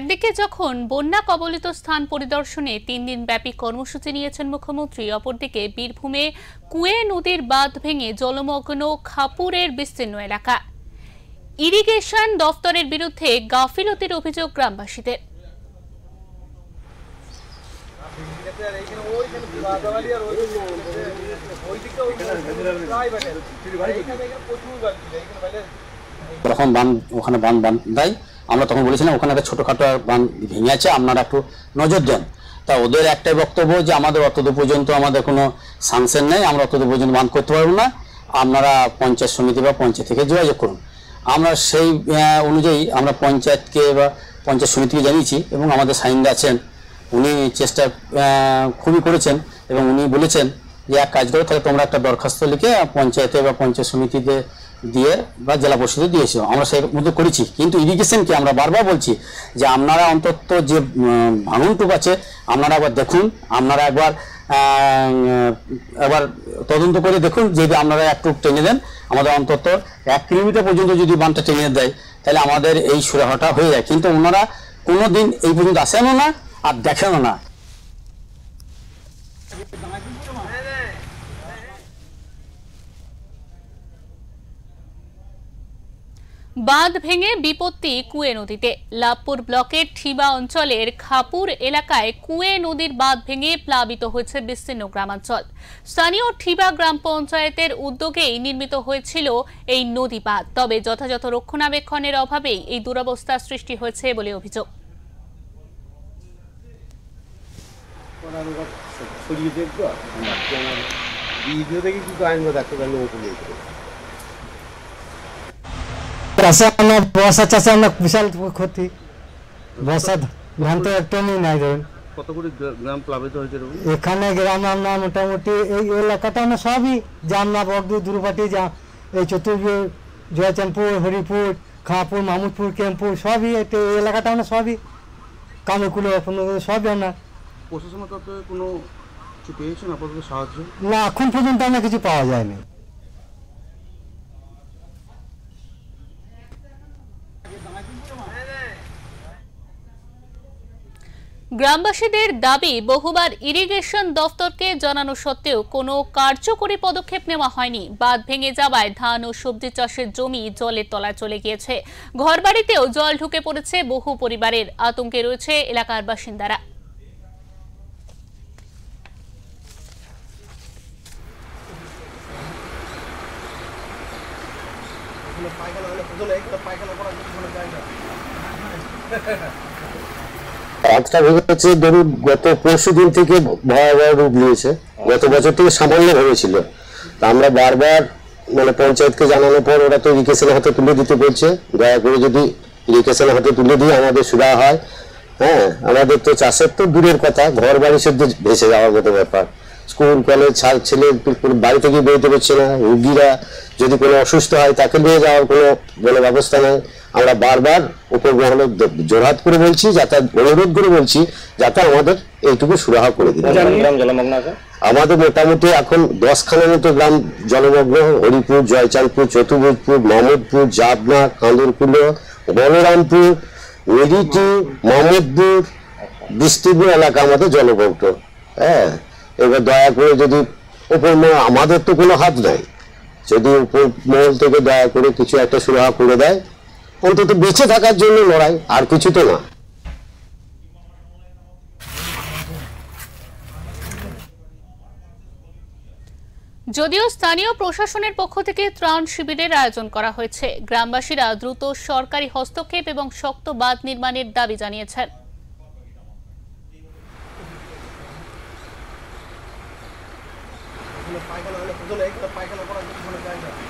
একদিকে যখন বন্যা কবলিত স্থান পরিদর্শনে 3 দিন ব্যাপী কর্মসূচি নিয়েছেন মুখ্যমন্ত্রী, অপরদিকে বীরভূমে কুয়ে নদীর বাঁধ ভেঙে জলমগ্ন খাপুরের বিস্তীর্ণ এলাকা। ইরিগেশন দফতরের বিরুদ্ধে গাফিলতির অভিযোগ গ্রামবাসীদের। তখন বাঁধ ওখানে বাঁধ দেয়, আমরা তখন বলেছিলাম ওখানে একটা ছোটখাটো বাঁধ ভেঙে আছে, আপনারা একটু নজর দেন। তা ওদের একটাই বক্তব্য যে আমাদের অতদূর পর্যন্ত আমাদের কোনো সাংশন নেই, আমরা অতদূর পর্যন্ত বাঁধ করতে পারবো না, আপনারা পঞ্চায়েত সমিতি বা পঞ্চায়েত থেকে যোগাযোগ করুন। আমরা সেই অনুযায়ী আমরা পঞ্চায়েতকে বা পঞ্চায়েত সমিতিকে জানিয়েছি এবং আমাদের সাইনরা আছেন, উনি চেষ্টা খুবই করেছেন এবং উনি বলেছেন যে এক কাজ করো, তাহলে তোমরা একটা দরখাস্ত লিখে পঞ্চায়েতে বা পঞ্চায়েত সমিতিতে দিয়ে বা জেলা পরিষদে দিয়েছো, আমরা সেই মধ্যে করেছি। কিন্তু ইরিগেশনকে আমরা বারবার বলছি যে আপনারা অন্তত যে ভাঙনটুকু আছে আপনারা একবার দেখুন, আপনারা একবার তদন্ত করে দেখুন, যদি আপনারা একটু টেনে দেন, আমাদের অন্তত 1 কিলোমিটার পর্যন্ত যদি বাঁধটা টেনে দেয় তাহলে আমাদের এই সুরাহাটা হয়ে যায়। কিন্তু ওনারা কোনোদিন এই পর্যন্ত আসেনও না আর দেখেনও না। বাঁধ ভেঙে বিপত্তি কুয়ে নদীতে। লাভপুর ব্লকের ঠিবা অঞ্চলের খাপুর এলাকায় কুয়ে নদীর বাঁধ ভেঙে প্লাবিত হয়েছে বিস্তীর্ণ গ্রামাঞ্চল। স্থানীয় ঠিবা গ্রাম পঞ্চায়েতের উদ্যোগেই নির্মিত হয়েছিল এই নদী বাঁধ, তবে যথাযথ রক্ষণাবেক্ষণের অভাবেই এই দুরবস্থার সৃষ্টি হয়েছে বলে অভিযোগ। বর্ষা চাষে আমরা বিশাল ক্ষতি, বর্ষা ধান তো একদমই নাই। ধরুন কতগুলি গ্রাম প্লাবিত হয়েছে এখানে গ্রাম আমরা মোটামুটি এই এলাকাটা আমরা সবই জামনা, বগদু, দুর্বাটি, এই চতুর্পুর, জয়চাঁদপুর, হরিপুর, খাঁপুর, মামুদপুর, ক্যাম্পুর সবই এই এলাকাটা আমরা সবই কামেকুলো সবই আমরা। প্রশাসনের তরফে কোনো কিছু পেয়েছেন আপাতত সাহায্য? না, এখন পর্যন্ত আমরা কিছু পাওয়া যায়নি। গ্রামবাসীদের দাবি, বহুবার ইরিগেশন দফতরকে জানানো সত্ত্বেও কোনো কার্যকরী পদক্ষেপ নেওয়া হয়নি। বাঁধ ভেঙে যাওয়ায় ধান ও সবজি চাষের জমি জলের তলায় চলে গিয়েছে। ঘরবাড়িতেও জল ঢুকে পড়েছে বহু পরিবারের। আতঙ্কে রয়েছে এলাকার বাসিন্দারা। বাঁধটা ভেঙেছে ধরুন গত পরশু দিন থেকে ভয়াবহ রূপ নিয়েছে। গত বছর থেকে সামান্য ভেবেছিল, তা আমরা বারবার পঞ্চায়েতকে জানানোর পর ওরা তো ইরিগেশনের হাতে তুলে দিতে বলছে। দয়া করে যদি ইরিগেশনের হাতে তুলে দিয়ে আমাদের সুবিধা হয়। হ্যাঁ, আমাদের তো চাষের তো দূরের কথা, ঘর বাড়ি সদ্য ভেসে যাওয়ার মতো ব্যাপার। স্কুল কলেজ ছেলে বাড়ি থেকে বেরোতে পারছে না, রুগীরা যদি কোনো অসুস্থ হয় তাকে নিয়ে যাওয়ার কোনো ব্যবস্থা নেই। আমরা বারবার উপর মহলে জোরহাত করে বলছি, যাতে অনুরোধ করে বলছি যাতে আমাদের এইটুকু সুরাহা করে দিন। আমাদের মোটামুটি এখন 10খানার মতো গ্রাম জলমগ্ন। হরিপুর, জয়চাঁদপুর, চতুর্ভুজপুর, মামুদপুর, জাবনা, কান্দরকুলো, বলরামপুর, মেরিটি, মামুদপুর, বিস্তীর্ণ এলাকা আমাদের জলমগ্ন। হ্যাঁ, এবার দয়া করে যদি উপর আমাদের তো কোনো হাত নাই, যদি উপর মহল থেকে দয়া করে কিছু একটা সুরাহা করে দেয়, অন্তত বেঁচে থাকার জন্য লড়াই, আর কিছু তো না। যদিও স্থানীয় প্রশাসনের পক্ষ থেকে ত্রাণ শিবিরের আয়োজন করা হয়েছে, গ্রামবাসীরা দ্রুত সরকারি হস্তক্ষেপ এবং শক্ত বাঁধ নির্মাণের দাবি জানিয়েছেন। পায়খানা করার জন্য